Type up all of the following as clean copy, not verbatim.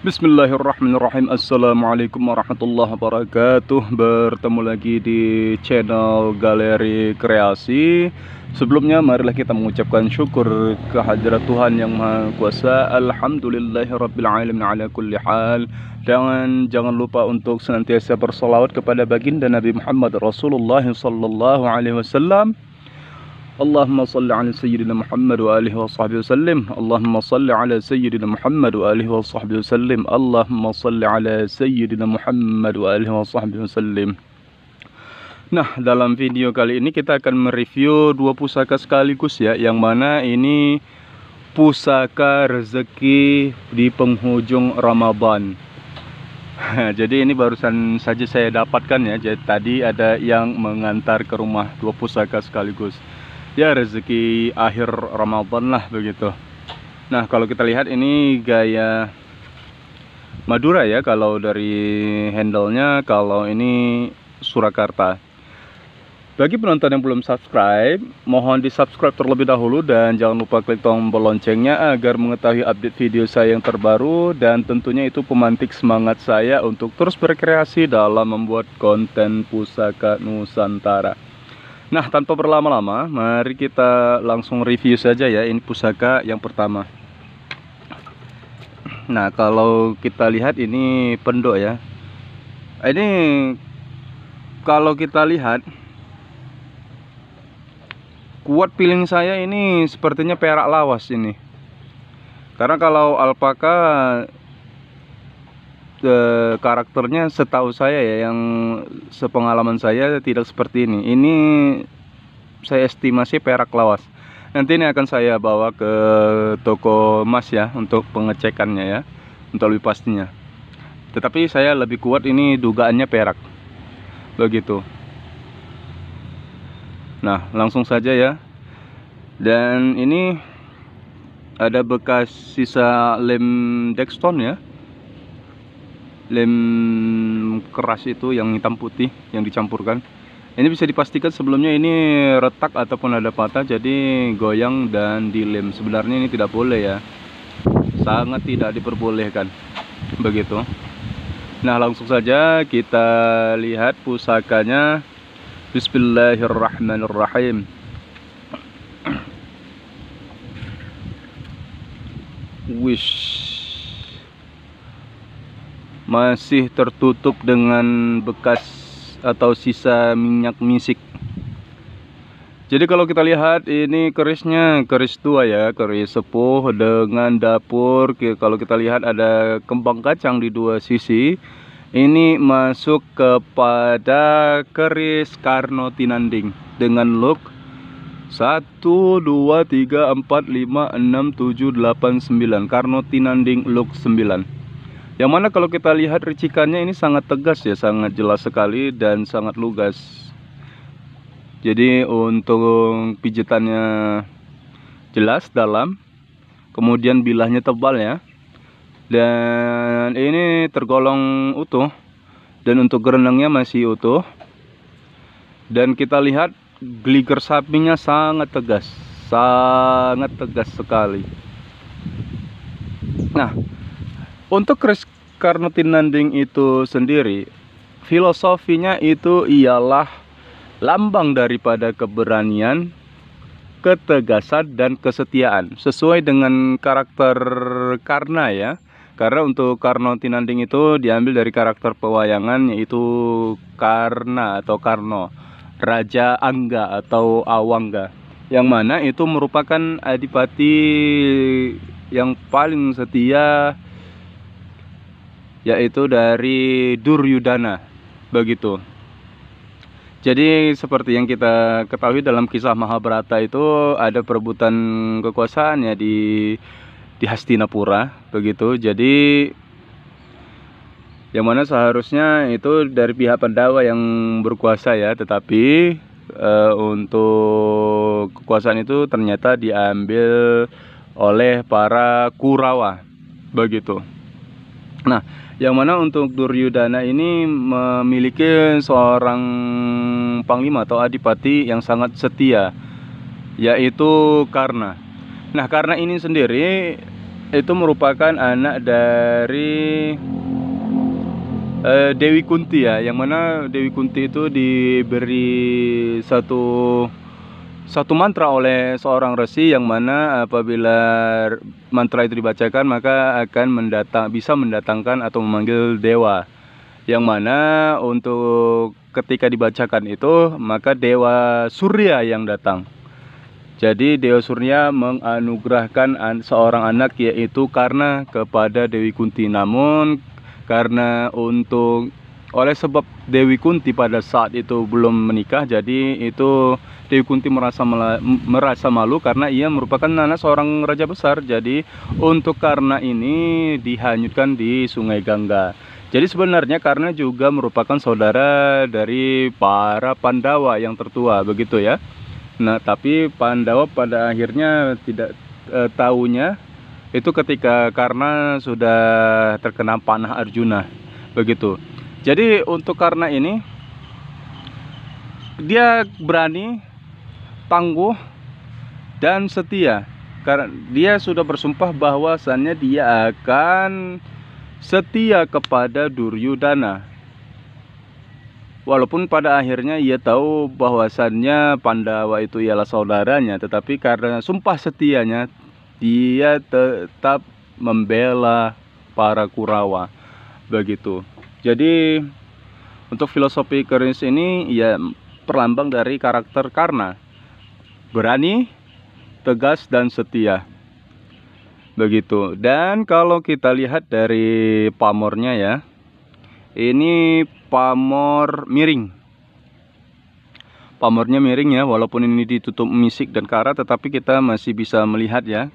Bismillahirrahmanirrahim. Assalamualaikum warahmatullahi wabarakatuh. Bertemu lagi di channel Galeri Kreasi. Sebelumnya marilah kita mengucapkan syukur kehadirat Tuhan Yang Maha Kuasa. Alhamdulillahirabbil alamin ala kulli hal. Dan jangan lupa untuk senantiasa bersolawat kepada baginda Nabi Muhammad Rasulullah sallallahu alaihi wasallam. Allahumma salli ala sayyidina Muhammad wa alihi wa sahbihi wasallim. Allahumma salli ala sayyidina Muhammad wa alihi wa sahbihi wasallim. Allahumma salli ala sayyidina Muhammad wa alihi wa sahbihi wasallim. Nah, dalam video kali ini kita akan mereview dua pusaka sekaligus ya, yang mana ini pusaka rezeki di penghujung Ramadan. Jadi ini barusan saja saya dapatkan ya. Jadi tadi ada yang mengantar ke rumah dua pusaka sekaligus. Ya, rezeki akhir Ramadan lah begitu. Nah, kalau kita lihat ini gaya Madura ya, kalau dari handle-nya, kalau ini Surakarta. Bagi penonton yang belum subscribe, mohon di subscribe terlebih dahulu dan jangan lupa klik tombol loncengnya agar mengetahui update video saya yang terbaru, dan tentunya itu pemantik semangat saya untuk terus berkreasi dalam membuat konten pusaka Nusantara. Nah, tanpa berlama-lama, mari kita langsung review saja ya. Ini pusaka yang pertama. Nah, kalau kita lihat ini pendok ya. Ini kalau kita lihat, kuat feeling saya ini sepertinya perak lawas ini. Karena kalau alpaka karakternya setahu saya ya, yang sepengalaman saya tidak seperti ini. Ini saya estimasi perak lawas. Nanti ini akan saya bawa ke toko emas ya untuk pengecekannya ya, untuk lebih pastinya. Tetapi saya lebih kuat ini dugaannya perak. Begitu. Nah, langsung saja ya. Dan ini ada bekas sisa lem Dexton ya. Lem keras itu yang hitam putih yang dicampurkan. Ini bisa dipastikan sebelumnya ini retak ataupun ada patah, jadi goyang dan dilem. Sebenarnya ini tidak boleh ya, sangat tidak diperbolehkan begitu. Nah, langsung saja kita lihat pusakanya. Bismillahirrahmanirrahim. Wish, masih tertutup dengan bekas atau sisa minyak misik. Jadi kalau kita lihat ini kerisnya keris tua ya, keris sepuh dengan dapur. Kalau kita lihat ada kembang kacang di dua sisi. Ini masuk kepada keris Karno Tinanding dengan look 1, 2, 3, 4, 5, 6, 7, 8, 9. Karno Tinanding look 9. Yang mana kalau kita lihat ricikannya ini sangat tegas ya, sangat jelas sekali dan sangat lugas. Jadi untuk pijatannya jelas, dalam, kemudian bilahnya tebal ya. Dan ini tergolong utuh, dan untuk gerenangnya masih utuh. Dan kita lihat gliger sapinya sangat tegas sekali. Nah, untuk keris Karno Tinanding itu sendiri, filosofinya itu ialah lambang daripada keberanian, ketegasan, dan kesetiaan. Sesuai dengan karakter Karna ya. Karena untuk Karno Tinanding itu diambil dari karakter pewayangan, yaitu Karna atau Karno, Raja Angga atau Awangga. Yang mana itu merupakan adipati yang paling setia, yaitu dari Duryudana begitu. Jadi seperti yang kita ketahui dalam kisah Mahabharata itu ada perebutan kekuasaan ya di Hastinapura begitu. Jadi yang mana seharusnya itu dari pihak Pandawa yang berkuasa ya, tetapi untuk kekuasaan itu ternyata diambil oleh para Kurawa begitu. Nah, yang mana untuk Duryudana ini memiliki seorang panglima atau adipati yang sangat setia, yaitu Karna. Nah, Karna ini sendiri itu merupakan anak dari Dewi Kunti ya, yang mana Dewi Kunti itu diberi satu mantra oleh seorang resi, yang mana apabila mantra itu dibacakan maka akan bisa mendatangkan atau memanggil dewa, yang mana untuk ketika dibacakan itu maka Dewa Surya yang datang. Jadi Dewa Surya menganugerahkan seorang anak, yaitu Karna, kepada Dewi Kunti. Namun karena oleh sebab Dewi Kunti pada saat itu belum menikah, jadi itu Dewi Kunti merasa malu karena ia merupakan anak seorang raja besar. Jadi untuk Karna ini dihanyutkan di Sungai Gangga. Jadi sebenarnya Karna juga merupakan saudara dari para Pandawa yang tertua, begitu ya. Nah, tapi Pandawa pada akhirnya tidak tahunya itu ketika Karna sudah terkena panah Arjuna, begitu. Jadi untuk Karna ini dia berani, tangguh, dan setia. Karena dia sudah bersumpah bahwasannya dia akan setia kepada Duryudana. Walaupun pada akhirnya ia tahu bahwasannya Pandawa itu ialah saudaranya, tetapi karena sumpah setianya, dia tetap membela para Kurawa, begitu. Jadi untuk filosofi keris ini ya perlambang dari karakter Karna, berani, tegas, dan setia, begitu. Dan kalau kita lihat dari pamornya ya, ini pamor miring. Pamornya miring ya, walaupun ini ditutup misik dan kara, tetapi kita masih bisa melihat ya.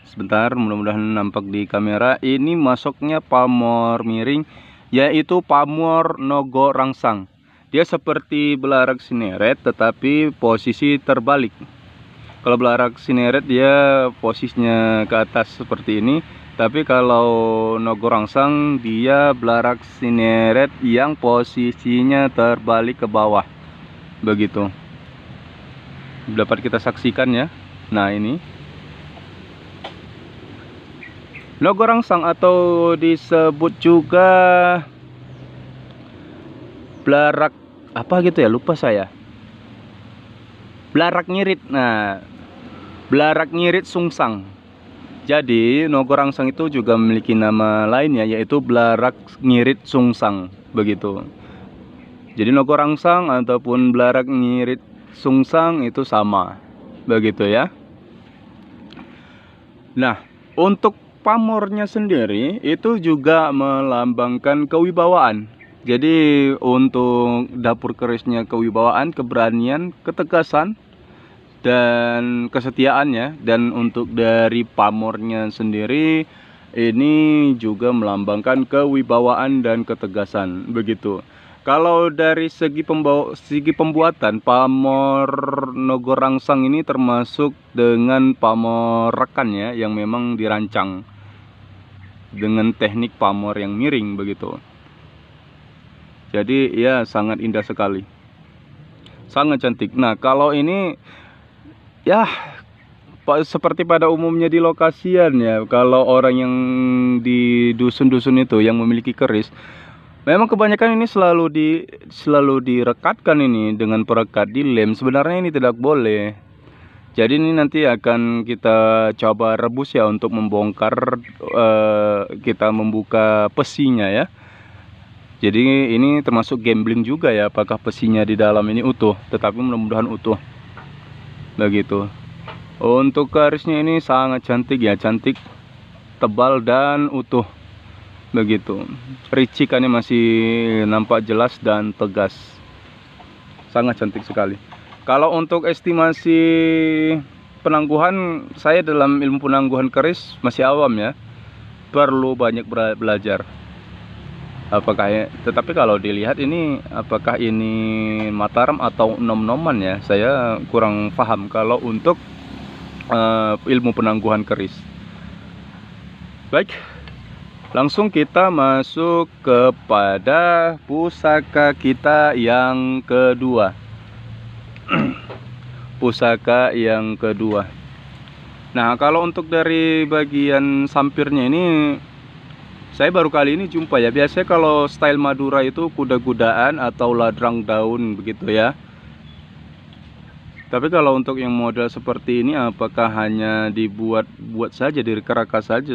Sebentar, mudah-mudahan nampak di kamera. Ini masuknya pamor miring, yaitu pamor Nogo Rangsang. Dia seperti Belarak Sineret, tetapi posisi terbalik. Kalau Belarak Sineret dia posisinya ke atas seperti ini, tapi kalau Nogo Rangsang dia Belarak Sineret yang posisinya terbalik ke bawah, begitu. Dapat kita saksikan ya. Nah, ini Nogo Rangsang, atau disebut juga Belarak apa gitu ya, lupa saya. Belarak Nyirit. Nah, Belarak Nyirit Sungsang. Jadi Nogo Rangsang itu juga memiliki nama lainnya, yaitu Belarak Nyirit Sungsang, begitu. Jadi Nogo Rangsang ataupun Belarak Nyirit Sungsang itu sama, begitu ya. Nah, untuk pamornya sendiri itu juga melambangkan kewibawaan. Jadi untuk dapur kerisnya kewibawaan, keberanian, ketegasan, dan kesetiaannya. Dan untuk dari pamornya sendiri ini juga melambangkan kewibawaan dan ketegasan, begitu. Kalau dari segi pembuatan, pamor Nogo Rangsang ini termasuk dengan pamor rekan ya, yang memang dirancang dengan teknik pamor yang miring, begitu. Jadi ya sangat indah sekali, sangat cantik. Nah, kalau ini ya seperti pada umumnya di lokasian ya, kalau orang yang di dusun-dusun itu yang memiliki keris, memang kebanyakan ini selalu direkatkan ini dengan perekat dilem. Sebenarnya ini tidak boleh. Jadi ini nanti akan kita coba rebus ya, untuk membongkar, kita membuka pesinya ya. Jadi ini termasuk gambling juga ya, apakah pesinya di dalam ini utuh. Tetapi mudah-mudahan utuh, begitu. Untuk kerisnya ini sangat cantik ya, cantik, tebal, dan utuh, begitu. Ricikannya masih nampak jelas dan tegas, sangat cantik sekali. Kalau untuk estimasi penangguhan, saya dalam ilmu penangguhan keris masih awam ya, perlu banyak belajar. Tetapi kalau dilihat ini, apakah ini Mataram atau nom-noman ya, saya kurang paham kalau untuk ilmu penangguhan keris. Baik, langsung kita masuk kepada pusaka kita yang kedua. Pusaka yang kedua. Nah, kalau untuk dari bagian sampirnya ini saya baru kali ini jumpa ya. Biasanya kalau style Madura itu kuda-kudaan atau ladrang daun begitu ya. Tapi kalau untuk yang model seperti ini, apakah hanya dibuat saja, direkeraka saja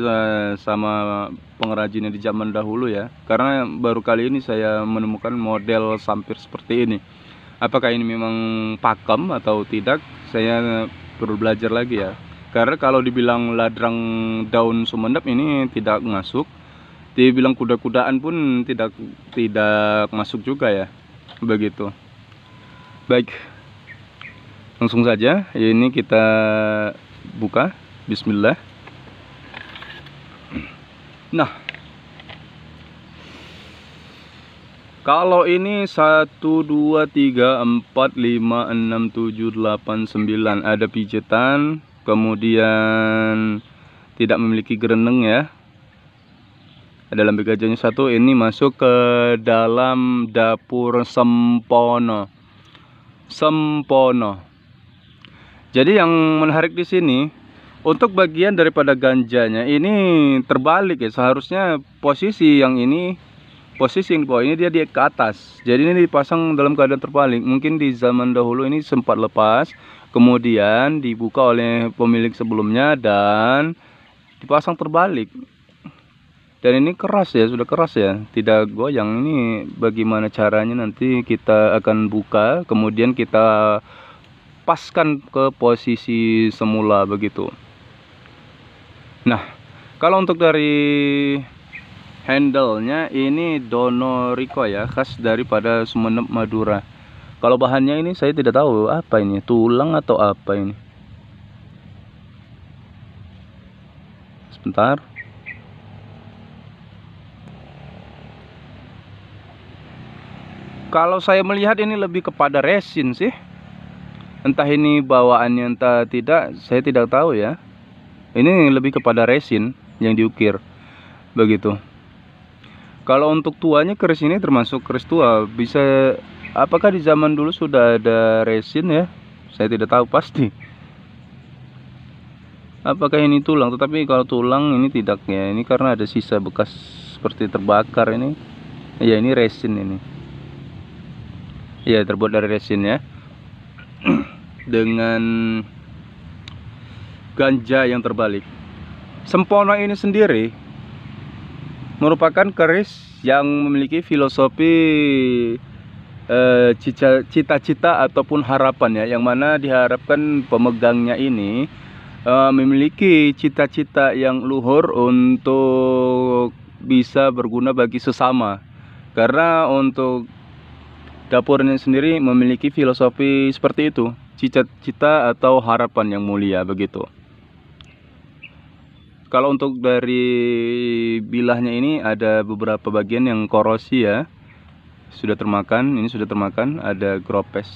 sama pengrajinnya di zaman dahulu ya? Karena baru kali ini saya menemukan model sampir seperti ini. Apakah ini memang pakem atau tidak? Saya perlu belajar lagi ya. Karena kalau dibilang ladrang daun Sumeneb ini tidak masuk, dibilang kuda-kudaan pun tidak masuk juga ya. Begitu. Baik. Langsung saja ini kita buka. Bismillah. Nah, kalau ini 1 2 3 4 5 6 7 8 9 ada pijetan, kemudian tidak memiliki gereneng ya. Ada lambe gajahnya satu. Ini masuk ke dalam dapur sempono. Jadi yang menarik di sini, untuk bagian daripada ganjanya ini terbalik ya. Seharusnya posisi yang di bawah ini dia ke atas. Jadi ini dipasang dalam keadaan terbalik. Mungkin di zaman dahulu ini sempat lepas, kemudian dibuka oleh pemilik sebelumnya dan dipasang terbalik. Dan ini keras ya, sudah keras ya, tidak goyang. Ini bagaimana caranya nanti kita akan buka, kemudian kita paskan ke posisi semula begitu. Nah, kalau untuk dari handle-nya ini Donorico ya, khas daripada Sumeneb Madura. Kalau bahannya ini saya tidak tahu apa ini, tulang atau apa ini. Sebentar. Kalau saya melihat ini lebih kepada resin sih. Entah ini bawaannya entah tidak, saya tidak tahu ya. Ini lebih kepada resin yang diukir. Begitu. Kalau untuk tuanya keris ini termasuk keris tua. Bisa, apakah di zaman dulu sudah ada resin ya? Saya tidak tahu pasti. Apakah ini tulang? Tetapi kalau tulang ini tidak ya. Ini karena ada sisa bekas seperti terbakar ini. Ya ini resin ini. Ya terbuat dari resin ya. Dengan ganja yang terbalik. Sempono ini sendiri merupakan keris yang memiliki filosofi cita-cita ataupun harapan ya, yang mana diharapkan pemegangnya ini memiliki cita-cita yang luhur untuk bisa berguna bagi sesama. Karena untuk dapurnya sendiri memiliki filosofi seperti itu, cita-cita atau harapan yang mulia begitu. Kalau untuk dari bilahnya ini ada beberapa bagian yang korosi ya, sudah termakan. Ini sudah termakan, ada gropes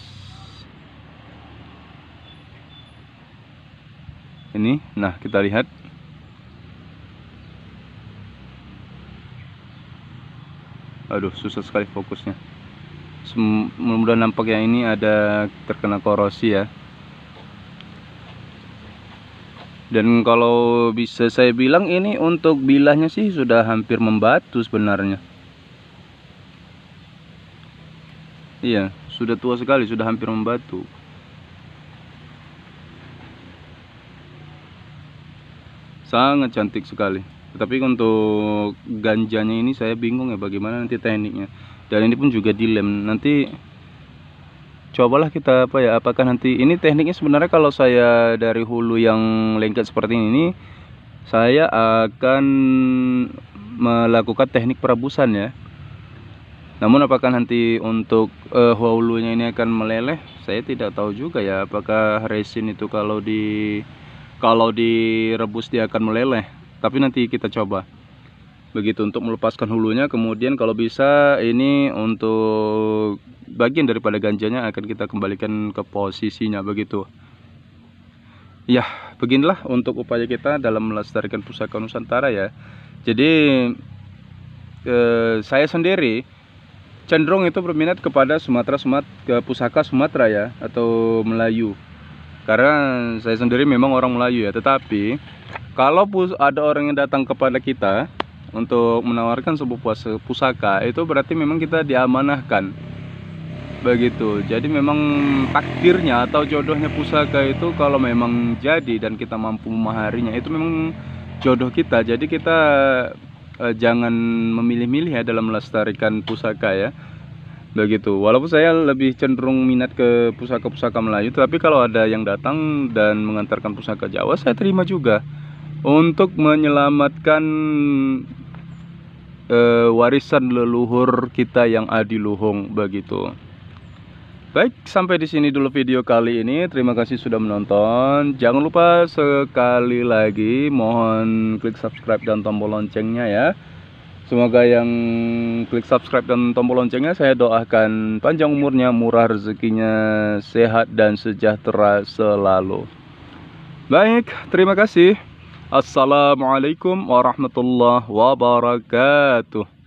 ini. Nah kita lihat, aduh susah sekali fokusnya. Mudah-mudahan nampak yang ini ada terkena korosi ya. Dan kalau bisa saya bilang ini untuk bilahnya sih sudah hampir membatu sebenarnya. Iya, sudah tua sekali, sudah hampir membatu. Sangat cantik sekali. Tetapi untuk ganjanya ini saya bingung ya bagaimana nanti tekniknya. Dan ini pun juga dilem. Nanti cobalah kita apakah nanti ini tekniknya sebenarnya kalau saya dari hulu yang lengket seperti ini, saya akan melakukan teknik perabusan ya. Namun apakah nanti untuk hulunya ini akan meleleh, saya tidak tahu juga ya. Apakah resin itu kalau direbus dia akan meleleh. Tapi nanti kita coba. Begitu untuk melepaskan hulunya, kemudian kalau bisa ini untuk bagian daripada ganjanya akan kita kembalikan ke posisinya begitu. Ya, beginilah untuk upaya kita dalam melestarikan pusaka Nusantara ya. Jadi saya sendiri cenderung itu berminat kepada pusaka Sumatera ya, atau Melayu. Karena saya sendiri memang orang Melayu ya, tetapi kalau ada orang yang datang kepada kita untuk menawarkan sebuah pusaka, itu berarti memang kita diamanahkan begitu. Jadi memang takdirnya atau jodohnya pusaka itu kalau memang jadi dan kita mampu memaharinya, itu memang jodoh kita. Jadi kita jangan memilih-milih ya dalam melestarikan pusaka ya, begitu. Walaupun saya lebih cenderung minat ke pusaka-pusaka Melayu, tapi kalau ada yang datang dan mengantarkan pusaka Jawa, saya terima juga untuk menyelamatkan warisan leluhur kita yang adiluhung begitu. Baik, sampai di sini dulu video kali ini. Terima kasih sudah menonton. Jangan lupa sekali lagi mohon klik subscribe dan tombol loncengnya ya. Semoga yang klik subscribe dan tombol loncengnya, saya doakan panjang umurnya, murah rezekinya, sehat dan sejahtera selalu. Baik, terima kasih. Assalamualaikum warahmatullahi wabarakatuh.